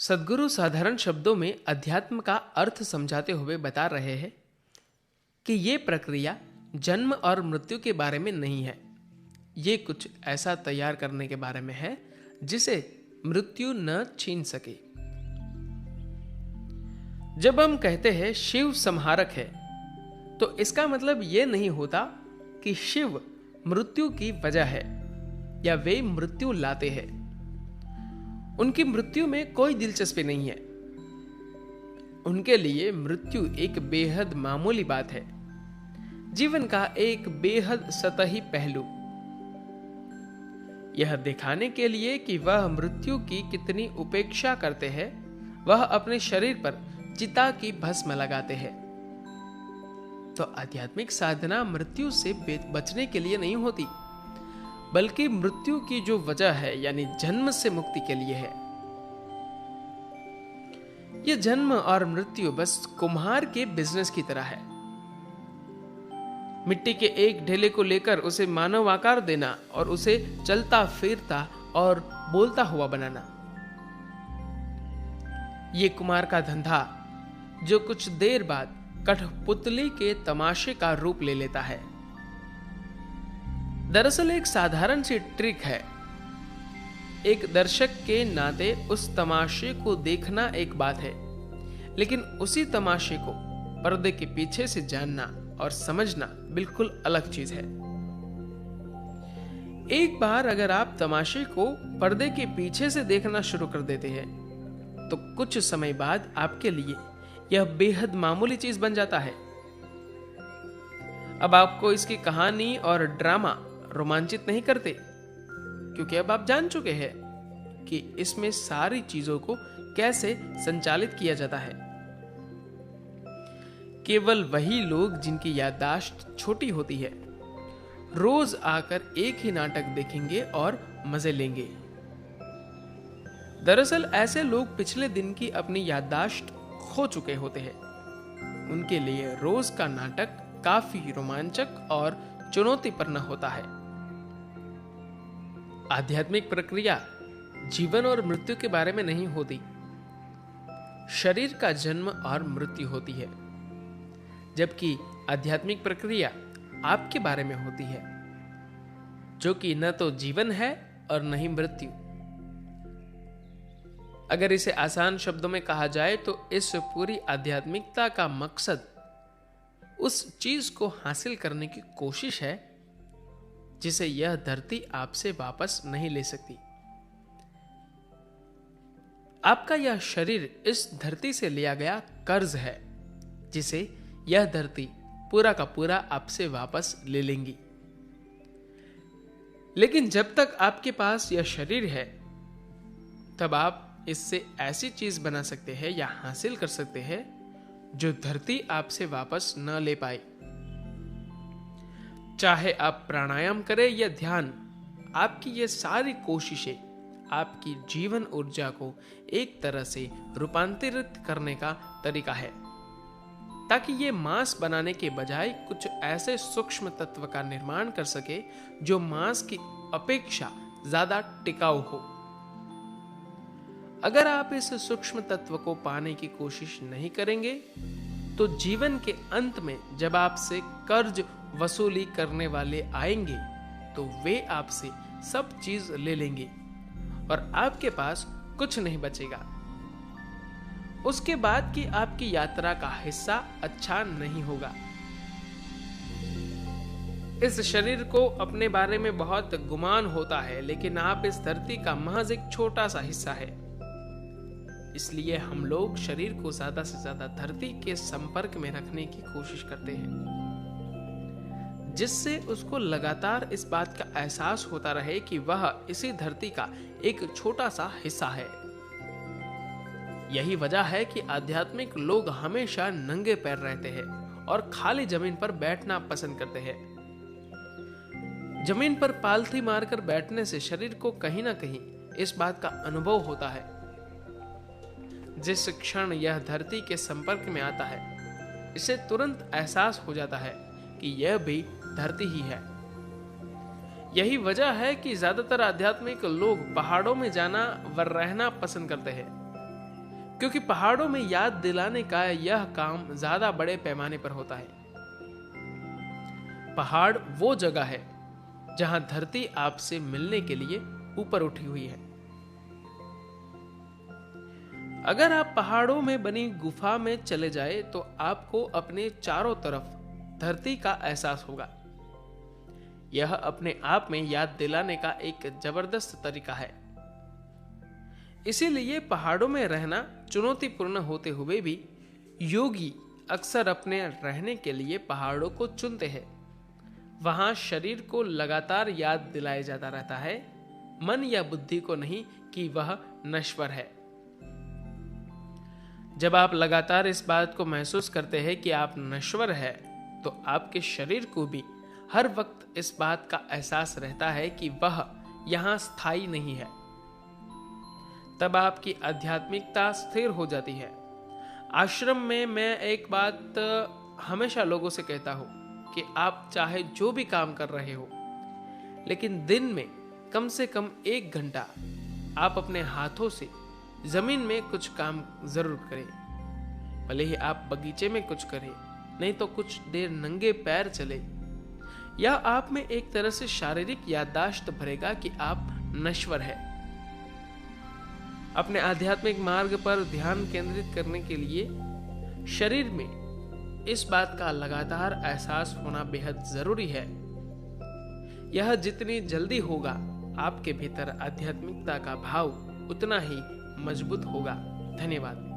सद्गुरु साधारण शब्दों में अध्यात्म का अर्थ समझाते हुए बता रहे हैं कि ये प्रक्रिया जन्म और मृत्यु के बारे में नहीं है। ये कुछ ऐसा तैयार करने के बारे में है जिसे मृत्यु न छीन सके। जब हम कहते हैं शिव संहारक है, तो इसका मतलब ये नहीं होता कि शिव मृत्यु की वजह है या वे मृत्यु लाते हैं। उनकी मृत्यु में कोई दिलचस्पी नहीं है। उनके लिए मृत्यु एक बेहद मामूली बात है, जीवन का एक बेहद सतही पहलू। यह दिखाने के लिए कि वह मृत्यु की कितनी उपेक्षा करते हैं, वह अपने शरीर पर चिता की भस्म लगाते हैं। तो आध्यात्मिक साधना मृत्यु से बचने के लिए नहीं होती, बल्कि मृत्यु की जो वजह है यानी जन्म से मुक्ति के लिए है। यह जन्म और मृत्यु बस कुम्हार के बिजनेस की तरह है। मिट्टी के एक ढेले को लेकर उसे मानव आकार देना और उसे चलता फिरता और बोलता हुआ बनाना, ये कुम्हार का धंधा जो कुछ देर बाद कठपुतली के तमाशे का रूप ले लेता है। दरअसल एक साधारण सी ट्रिक है। एक दर्शक के नाते उस तमाशे को देखना एक बात है, लेकिन उसी तमाशे को पर्दे के पीछे से जानना और समझना बिल्कुल अलग चीज है। एक बार अगर आप तमाशे को पर्दे के पीछे से देखना शुरू कर देते हैं, तो कुछ समय बाद आपके लिए यह बेहद मामूली चीज बन जाता है। अब आपको इसकी कहानी और ड्रामा रोमांचित नहीं करते, क्योंकि अब आप जान चुके हैं कि इसमें सारी चीजों को कैसे संचालित किया जाता है। केवल वही लोग जिनकी याददाश्त छोटी होती है, रोज आकर एक ही नाटक देखेंगे और मजे लेंगे। दरअसल ऐसे लोग पिछले दिन की अपनी याददाश्त खो चुके होते हैं। उनके लिए रोज का नाटक काफी रोमांचक और चुनौतीपूर्ण होता है। आध्यात्मिक प्रक्रिया जीवन और मृत्यु के बारे में नहीं होती, शरीर का जन्म और मृत्यु होती है, जबकि आध्यात्मिक प्रक्रिया आपके बारे में होती है, जो कि न तो जीवन है और न ही मृत्यु। अगर इसे आसान शब्दों में कहा जाए तो इस पूरी आध्यात्मिकता का मकसद उस चीज को हासिल करने की कोशिश है जिसे यह धरती आपसे वापस नहीं ले सकती। आपका यह शरीर इस धरती से लिया गया कर्ज है, जिसे यह धरती पूरा का पूरा आपसे वापस ले लेंगी। लेकिन जब तक आपके पास यह शरीर है, तब आप इससे ऐसी चीज बना सकते हैं या हासिल कर सकते हैं जो धरती आपसे वापस न ले पाए। चाहे आप प्राणायाम करें या ध्यान, आपकी ये सारी कोशिशें आपकी जीवन ऊर्जा को एक तरह से रूपांतरित करने का तरीका है, ताकि ये मांस बनाने के बजाय कुछ ऐसे सूक्ष्म तत्व का निर्माण कर सके जो मांस की अपेक्षा ज्यादा टिकाऊ हो। अगर आप इस सूक्ष्म तत्व को पाने की कोशिश नहीं करेंगे, तो जीवन के अंत में जब आपसे कर्ज वसूली करने वाले आएंगे, तो वे आपसे सब चीज ले लेंगे और आपके पास कुछ नहीं बचेगा। उसके बाद की आपकी यात्रा का हिस्सा अच्छा नहीं होगा। इस शरीर को अपने बारे में बहुत गुमान होता है, लेकिन आप इस धरती का महज एक छोटा सा हिस्सा है। इसलिए हम लोग शरीर को ज्यादा से ज्यादा धरती के संपर्क में रखने की कोशिश करते हैं, जिससे उसको लगातार इस बात का एहसास होता रहे कि वह इसी धरती का एक छोटा सा हिस्सा है। यही वजह है कि आध्यात्मिक लोग हमेशा नंगे पैर रहते हैं और खाली जमीन पर बैठना पसंद करते हैं। जमीन पर पालथी मारकर बैठने से शरीर को कहीं ना कहीं इस बात का अनुभव होता है। जिस क्षण यह धरती के संपर्क में आता है, इसे तुरंत एहसास हो जाता है कि यह भी धरती ही है। यही वजह है कि ज्यादातर आध्यात्मिक लोग पहाड़ों में जाना व रहना पसंद करते हैं, क्योंकि पहाड़ों में याद दिलाने का यह काम ज्यादा बड़े पैमाने पर होता है। पहाड़ वो जगह है जहां धरती आपसे मिलने के लिए ऊपर उठी हुई है। अगर आप पहाड़ों में बनी गुफा में चले जाए तो आपको अपने चारों तरफ धरती का एहसास होगा। यह अपने आप में याद दिलाने का एक जबरदस्त तरीका है। इसीलिए पहाड़ों में रहना चुनौतीपूर्ण होते हुए भी योगी अक्सर अपने रहने के लिए पहाड़ों को चुनते हैं। वहां शरीर को लगातार याद दिलाया जाता रहता है, मन या बुद्धि को नहीं कि वह नश्वर है। जब आप लगातार इस बात को महसूस करते हैं कि आप नश्वर है, तो आपके शरीर को भी हर वक्त इस बात का एहसास रहता है कि वह यहां स्थायी नहीं है। तब आपकी आध्यात्मिकता स्थिर हो जाती है। आश्रम में मैं एक बात हमेशा लोगों से कहता हूं कि आप चाहे जो भी काम कर रहे हो, लेकिन दिन में कम से कम 1 घंटा आप अपने हाथों से जमीन में कुछ काम जरूर करें। भले ही आप बगीचे में कुछ करें, नहीं तो कुछ देर नंगे पैर चले। यह आप में एक तरह से शारीरिक याददाश्त भरेगा कि आप नश्वर है। अपने आध्यात्मिक मार्ग पर ध्यान केंद्रित करने के लिए शरीर में इस बात का लगातार एहसास होना बेहद जरूरी है। यह जितनी जल्दी होगा, आपके भीतर आध्यात्मिकता का भाव उतना ही मजबूत होगा। धन्यवाद।